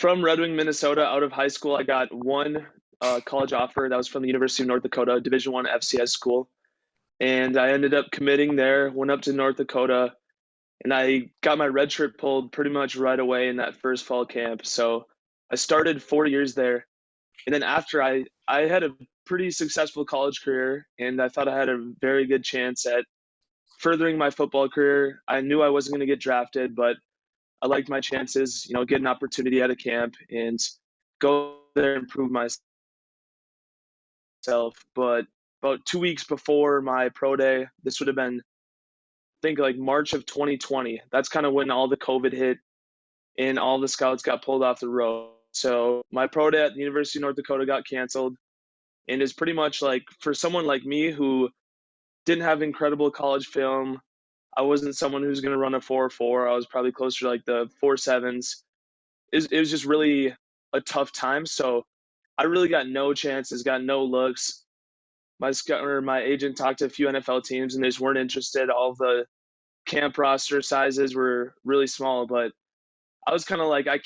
From Red Wing, Minnesota, out of high school, I got one college offer that was from the University of North Dakota, Division One FCS school, and I ended up committing there. Went up to North Dakota, and I got my red shirt pulled pretty much right away in that first fall camp. So I started 4 years there, and then after I had a pretty successful college career, and I thought I had a very good chance at furthering my football career. I knew I wasn't going to get drafted, but I liked my chances, get an opportunity at a camp and go there and prove myself. But about 2 weeks before my pro day, this would have been, I think, like March of 2020. That's kind of when all the COVID hit and all the scouts got pulled off the road. So my pro day at the University of North Dakota got canceled, and is pretty much like for someone like me who didn't have incredible college film. I wasn't someone who's going to run a 4.4. I was probably closer to like the 4.7s. It was just really a tough time. So I really got no chances, got no looks. My scout or my agent talked to a few NFL teams and they just weren't interested. All the camp roster sizes were really small, but I was kind of like, I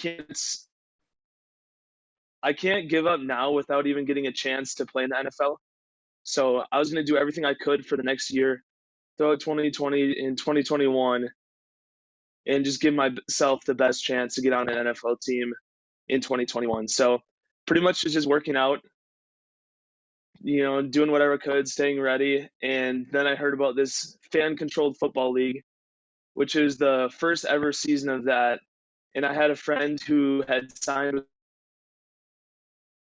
can't give up now without even getting a chance to play in the NFL. So I was going to do everything I could for the next year, throughout 2020 and 2021, and just give myself the best chance to get on an NFL team in 2021. So pretty much just working out, doing whatever I could, staying ready. And then I heard about this fan controlled football league, which is the first ever season of that. And I had a friend who had signed with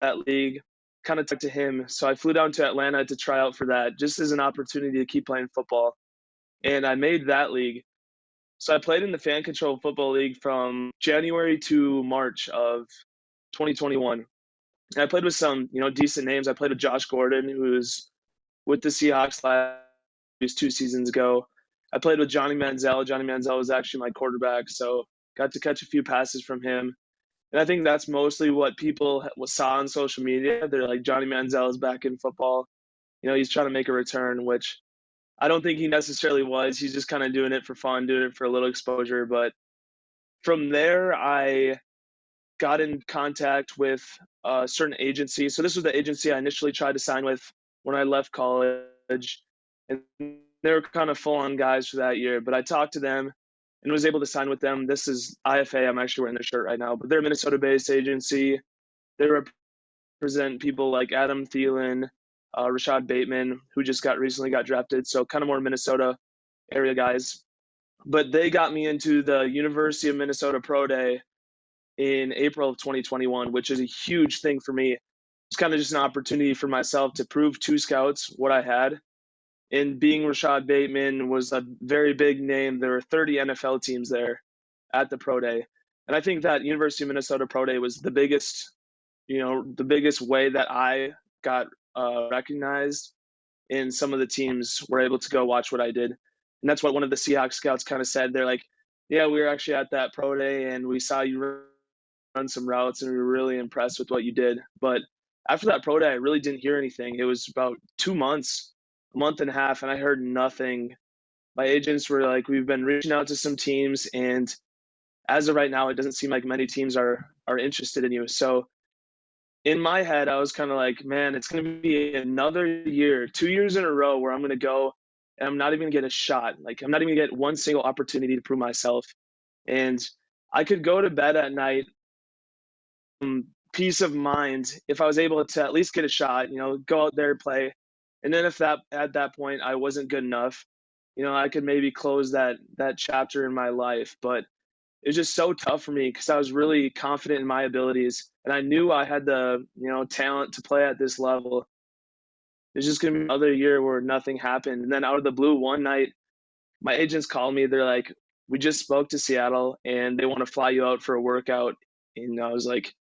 that league, kind of talked to him. So I flew down to Atlanta to try out for that just as an opportunity to keep playing football. And I made that league. So I played in the fan control football league from January to March of 2021. And I played with some, decent names. I played with Josh Gordon, who was with the Seahawks last 2 seasons ago. I played with Johnny Manziel. Johnny Manziel was actually my quarterback, so got to catch a few passes from him. And I think that's mostly what people saw on social media. They're like, Johnny Manziel is back in football. He's trying to make a return, which I don't think he necessarily was. He's just kind of doing it for fun, doing it for a little exposure. But from there, I got in contact with a certain agency. So this was the agency I initially tried to sign with when I left college. And they were kind of full-on guys for that year. But I talked to them and was able to sign with them. This is IFA. I'm actually wearing their shirt right now. But they're a Minnesota-based agency. They represent people like Adam Thielen, Rashad Bateman, who just recently got drafted. So kind of more Minnesota area guys. But they got me into the University of Minnesota Pro Day in April of 2021, which is a huge thing for me. It's kind of just an opportunity for myself to prove to scouts what I had. And being Rashad Bateman was a very big name. There were 30 NFL teams there at the Pro Day. And I think that University of Minnesota Pro Day was the biggest way that I got recognized, and some of the teams were able to go watch what I did. And that's what one of the Seahawks scouts kind of said. They're like, yeah, we were actually at that pro day and we saw you run some routes and we were really impressed with what you did. But after that pro day, I really didn't hear anything. It was about 2 months, a month and a half, and I heard nothing. My agents were like, we've been reaching out to some teams, and as of right now, it doesn't seem like many teams are interested in you. So in my head, I was kind of like, man, it's going to be another year, 2 years in a row where I'm going to go and I'm not even going to get a shot. Like, I'm not even going to get one single opportunity to prove myself. And I could go to bed at night, peace of mind, if I was able to at least get a shot, go out there, play. And then if at that point I wasn't good enough, I could maybe close that chapter in my life. But it was just so tough for me because I was really confident in my abilities and I knew I had the, talent to play at this level. It's just going to be another year where nothing happened. And then out of the blue, one night, my agents called me. They're like, we just spoke to Seattle and they want to fly you out for a workout. And I was like,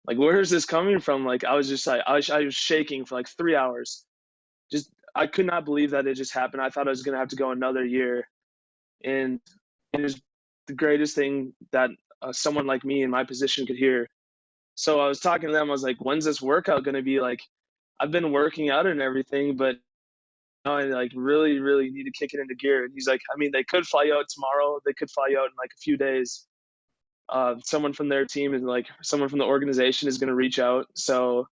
where is this coming from? Like, I was just like, I was shaking for like 3 hours. Just, I could not believe that it just happened. I thought I was going to have to go another year. And it was the greatest thing that someone like me in my position could hear. So I was talking to them. I was like, when's this workout going to be? Like, I've been working out and everything, but now I like really, really need to kick it into gear. And he's like, I mean, they could fly you out tomorrow. They could fly you out in like a few days. someone from their team and like someone from the organization is going to reach out. So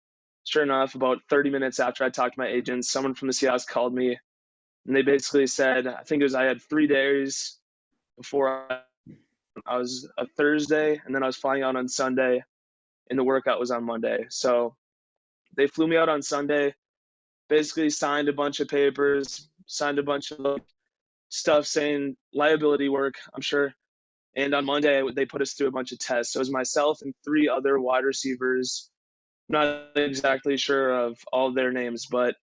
sure enough, about 30 minutes after I talked to my agents, someone from the Seahawks called me and they basically said, I think it was I had 3 days before I was a Thursday, and then I was flying out on Sunday, and the workout was on Monday. So they flew me out on Sunday, basically signed a bunch of papers, signed a bunch of stuff saying liability work, I'm sure. And on Monday, they put us through a bunch of tests. So it was myself and three other wide receivers. I'm not exactly sure of all their names, but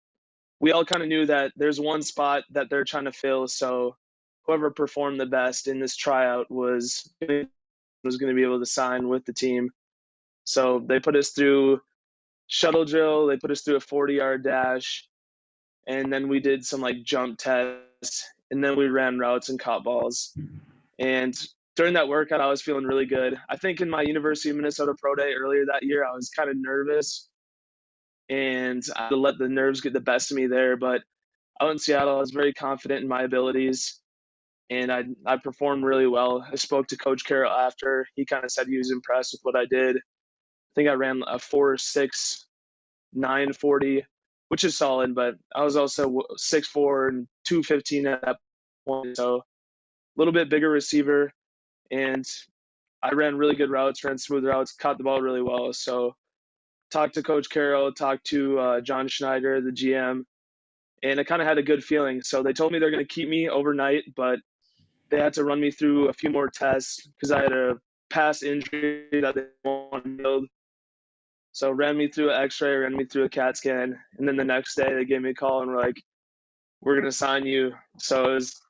we all kind of knew that there's one spot that they're trying to fill. So whoever performed the best in this tryout was going to be able to sign with the team. So they put us through shuttle drill. They put us through a 40-yard dash, and then we did some like jump tests, and then we ran routes and caught balls. And during that workout, I was feeling really good. I think in my University of Minnesota Pro Day earlier that year, I was kind of nervous, and I had to let the nerves get the best of me there. But out in Seattle, I was very confident in my abilities, and I performed really well. I spoke to Coach Carroll after. He kind of said he was impressed with what I did. I think I ran a 4.6 940, which is solid, but I was also 6'4" and 215 at that point, so a little bit bigger receiver, and I ran really good routes, ran smooth routes, caught the ball really well. So talked to Coach Carroll, talked to John Schneider, the GM, and I kind of had a good feeling. So they told me they're going to keep me overnight, but they had to run me through a few more tests because I had a past injury that they wanted to build. So ran me through an X-ray, ran me through a CAT scan, and then the next day they gave me a call and were like, "We're gonna sign you." So it was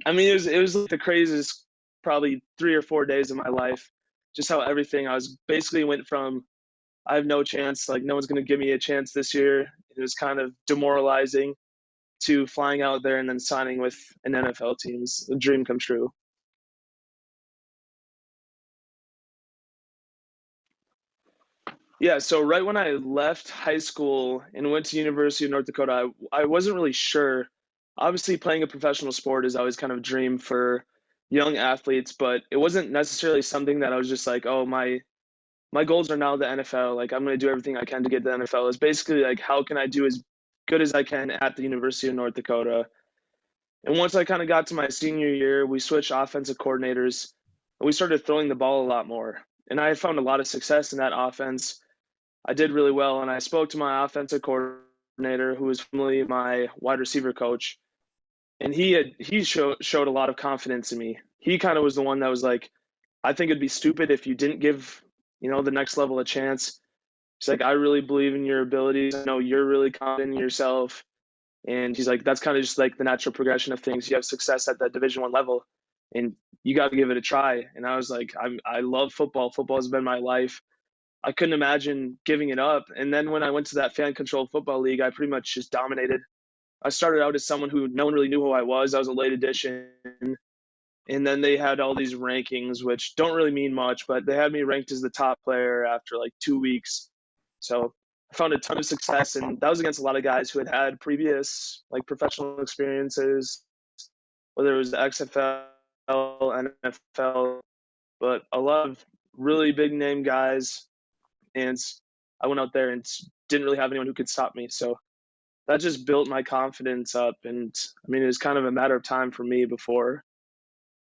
like the craziest, probably 3 or 4 days of my life. Just how everything I was basically went from I have no chance, like no one's gonna give me a chance this year. It was kind of demoralizing to flying out there and then signing with an NFL team. It's a dream come true. Yeah, so right when I left high school and went to University of North Dakota, I wasn't really sure. Obviously, playing a professional sport is always kind of a dream for young athletes, but it wasn't necessarily something that I was just like, oh, my goals are now the NFL. Like I'm going to do everything I can to get to the NFL. It's basically like how can I do as good as I can at the University of North Dakota. And once I kind of got to my senior year, we switched offensive coordinators and we started throwing the ball a lot more. And I found a lot of success in that offense. I did really well, and I spoke to my offensive coordinator, who was formerly my wide receiver coach, and he showed a lot of confidence in me. He kind of was the one that was like, "I think it'd be stupid if you didn't give, the next level a chance." He's like, "I really believe in your abilities. I know you're really confident in yourself." And he's like, "That's kind of just like the natural progression of things. You have success at that Division 1 level, and you got to give it a try." And I was like, I love football. Football has been my life. I couldn't imagine giving it up. And then when I went to that fan controlled football league, I pretty much just dominated. I started out as someone who no one really knew who I was. I was a late addition. And then they had all these rankings, which don't really mean much, but they had me ranked as the top player after like 2 weeks. So I found a ton of success. And that was against a lot of guys who had had previous like professional experiences, whether it was the XFL, NFL, but a lot of really big name guys, and I went out there and didn't really have anyone who could stop me. So that just built my confidence up. And I mean, it was kind of a matter of time for me before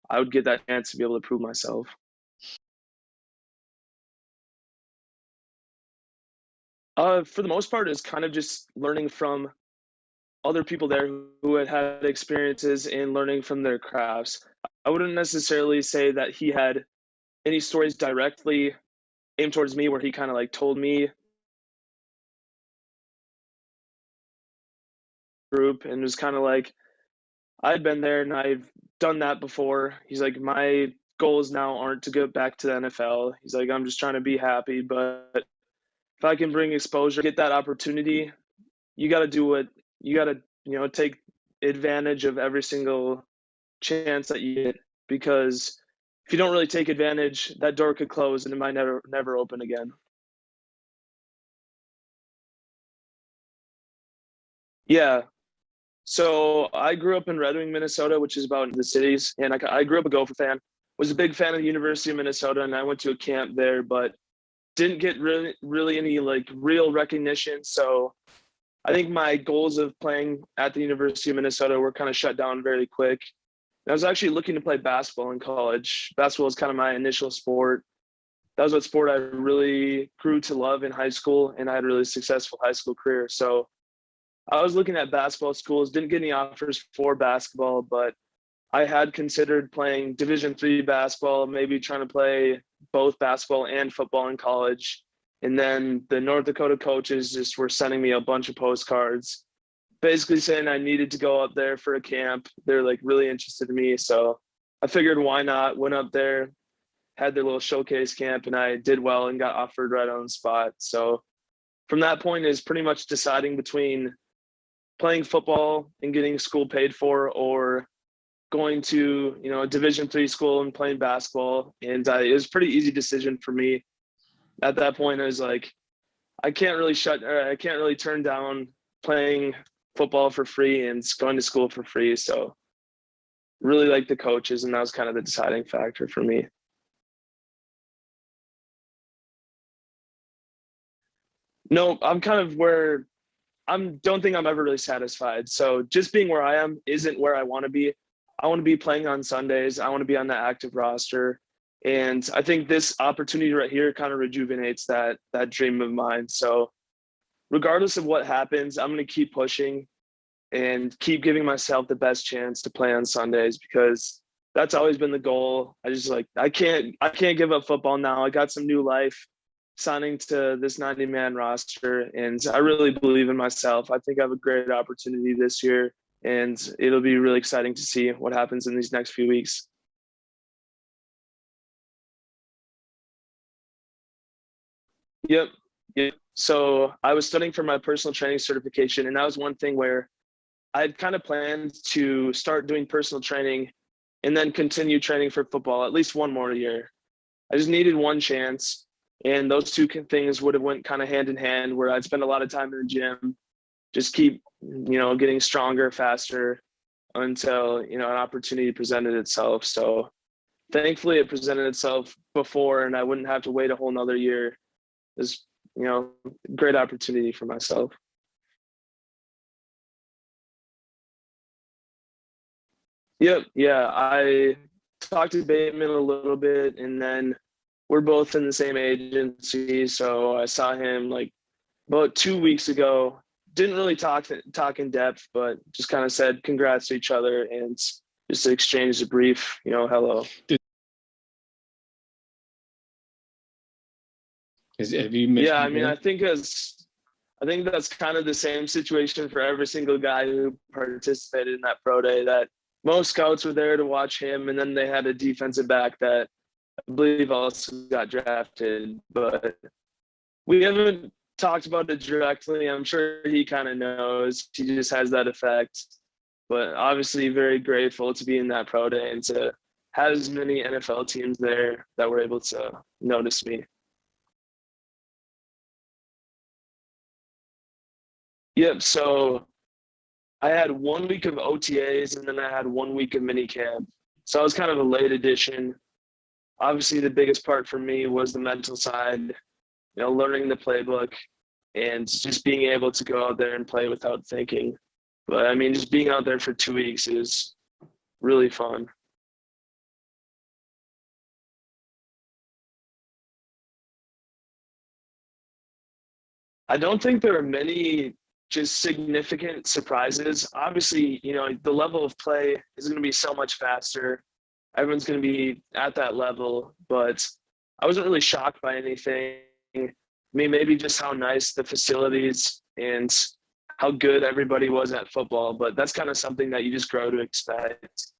I would get that chance to be able to prove myself. For the most part, it's kind of just learning from other people there who had had experiences and learning from their crafts. I wouldn't necessarily say that he had any stories directly aimed towards me where he kind of like told me group and was kind of like, I've been there and I've done that before. He's like, my goals now aren't to go back to the NFL. He's like, I'm just trying to be happy, but if I can bring exposure, get that opportunity, you got to do what you got to, take advantage of every single chance that you get, because if you don't really take advantage, that door could close and it might never open again. Yeah. So I grew up in Red Wing, Minnesota, which is about the cities, and I grew up a Gopher fan. was a big fan of the University of Minnesota, and I went to a camp there, but didn't get really any like real recognition. So I think my goals of playing at the University of Minnesota were kind of shut down very quick. And I was actually looking to play basketball in college. Basketball was kind of my initial sport. That was what sport I really grew to love in high school, and I had a really successful high school career. So I was looking at basketball schools, didn't get any offers for basketball, but I had considered playing Division III basketball, maybe trying to play both basketball and football in college. And then the North Dakota coaches just were sending me a bunch of postcards, basically saying I needed to go up there for a camp. They're like really interested in me. So I figured why not? Went up there, had their little showcase camp, and I did well and got offered right on the spot. So from that point is pretty much deciding between playing football and getting school paid for, or going to a Division III school and playing basketball. And it was a pretty easy decision for me. At that point, I was like, I can't really turn down playing football for free and going to school for free. So really like the coaches, and that was kind of the deciding factor for me. No, I'm kind of where don't think I'm ever really satisfied. So just being where I am isn't where I want to be. I want to be playing on Sundays. I want to be on the active roster. And I think this opportunity right here kind of rejuvenates that dream of mine. So regardless of what happens, I'm going to keep pushing and keep giving myself the best chance to play on Sundays, because that's always been the goal. I can't give up football now. I got some new life signing to this 90-man roster, and I really believe in myself. I think I have a great opportunity this year, and it'll be really exciting to see what happens in these next few weeks. Yep. Yep. So I was studying for my personal training certification, and that was one thing where I had kind of planned to start doing personal training and then continue training for football at least one more year. I just needed one chance, and those two things would have went kind of hand in hand, where I'd spend a lot of time in the gym, just keep getting stronger, faster, until an opportunity presented itself. So thankfully it presented itself before, and I wouldn't have to wait a whole nother year. It was great opportunity for myself. Yep. Yeah, I talked to Bateman a little bit, and then we're both in the same agency, so I saw him like about 2 weeks ago. Didn't really talk in depth, but just kind of said congrats to each other and just exchanged a brief, hello. Have you missed? Yeah, I mean, I think that's kind of the same situation for every single guy who participated in that pro day. That most scouts were there to watch him, and then they had a defensive back that I believe also got drafted, but we haven't talked about it directly. I'm sure he kind of knows. He just has that effect. But obviously, very grateful to be in that pro day and to have as many NFL teams there that were able to notice me. Yep. So I had 1 week of OTAs, and then I had 1 week of mini camp. So I was kind of a late addition. Obviously, the biggest part for me was the mental side, learning the playbook and just being able to go out there and play without thinking. But I mean, just being out there for 2 weeks is really fun. I don't think there are many just significant surprises. Obviously, the level of play is going to be so much faster. Everyone's going to be at that level, but I wasn't really shocked by anything. I mean, maybe just how nice the facilities and how good everybody was at football, but that's kind of something that you just grow to expect.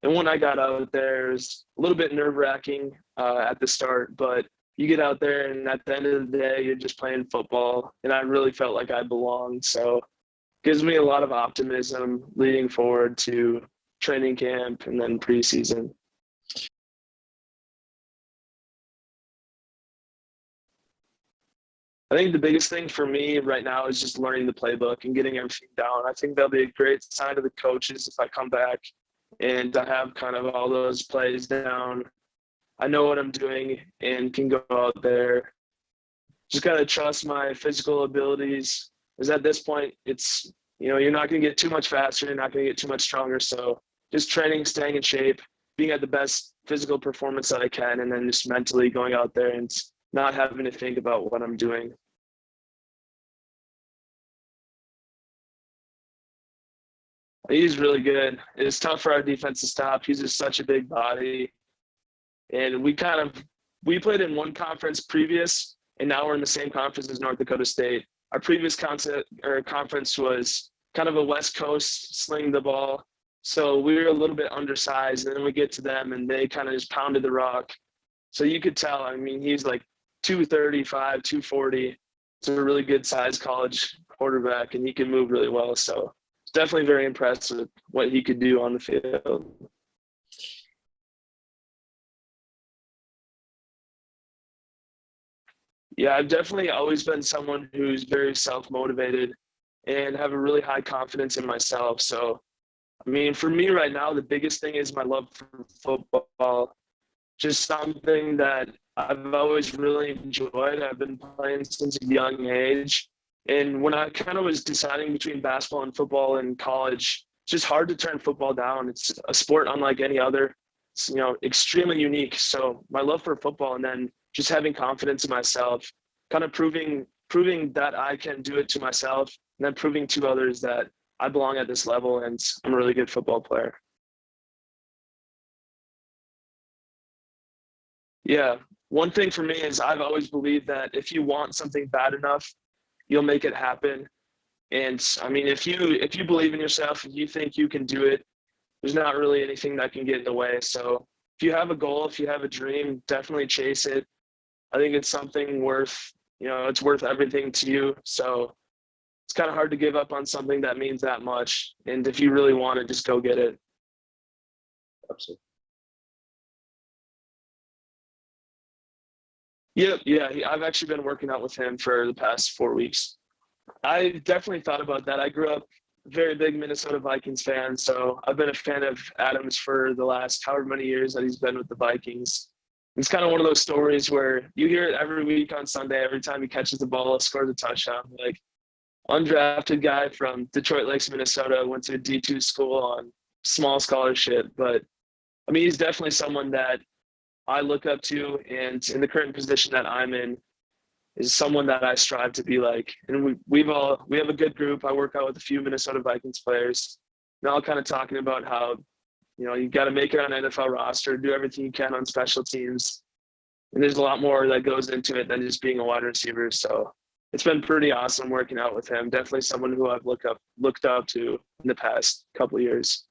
And when I got out there, it was a little bit nerve-wracking at the start, but you get out there, and at the end of the day, you're just playing football, and I really felt like I belonged. So it gives me a lot of optimism leading forward to training camp and then preseason. I think the biggest thing for me right now is just learning the playbook and getting everything down. I think that'll be a great sign to the coaches if I come back and I have kind of all those plays down. I know what I'm doing and can go out there. Just got to trust my physical abilities. Because at this point, it's, you're not going to get too much faster. You're not going to get too much stronger. So just training, staying in shape, being at the best physical performance that I can, and then just mentally going out there and not having to think about what I'm doing. He's really good. It's tough for our defense to stop. He's just such a big body. And we played in one conference previous, and now we're in the same conference as North Dakota State. Our previous conference was kind of a West Coast sling the ball. So we were a little bit undersized, and then we get to them, and they kind of just pounded the rock. So you could tell, I mean, he's like 235, 240. It's a really good size college quarterback, and he can move really well. So definitely very impressed with what he could do on the field. Yeah, I've definitely always been someone who's very self-motivated and have a really high confidence in myself. So, I mean, for me right now, the biggest thing is my love for football. Just something that I've always really enjoyed. I've been playing since a young age. And when I kind of was deciding between basketball and football in college, it's just hard to turn football down. It's a sport unlike any other. It's, extremely unique. So my love for football, and then just having confidence in myself, kind of proving that I can do it to myself, and then proving to others that I belong at this level and I'm a really good football player. Yeah. One thing for me is I've always believed that if you want something bad enough, you'll make it happen. And I mean, if you believe in yourself, if you think you can do it, there's not really anything that can get in the way. So if you have a goal, if you have a dream, definitely chase it. I think it's something worth, it's worth everything to you. So it's kind of hard to give up on something that means that much. And if you really want it, just go get it. Absolutely. Yep. Yeah. I've actually been working out with him for the past 4 weeks. I definitely thought about that. I grew up a very big Minnesota Vikings fan. So I've been a fan of Adams for the last however many years that he's been with the Vikings. It's kind of one of those stories where you hear it every week on Sunday, every time he catches the ball, scores a touchdown. Like, undrafted guy from Detroit Lakes, Minnesota, went to a D2 school on small scholarship. But I mean, he's definitely someone that I look up to, and in the current position that I'm in, is someone that I strive to be like. And we have a good group. I work out with a few Minnesota Vikings players. And all kind of talking about how, you got to make it on an NFL roster, do everything you can on special teams. And there's a lot more that goes into it than just being a wide receiver. So it's been pretty awesome working out with him. Definitely someone who I've looked up to in the past couple of years.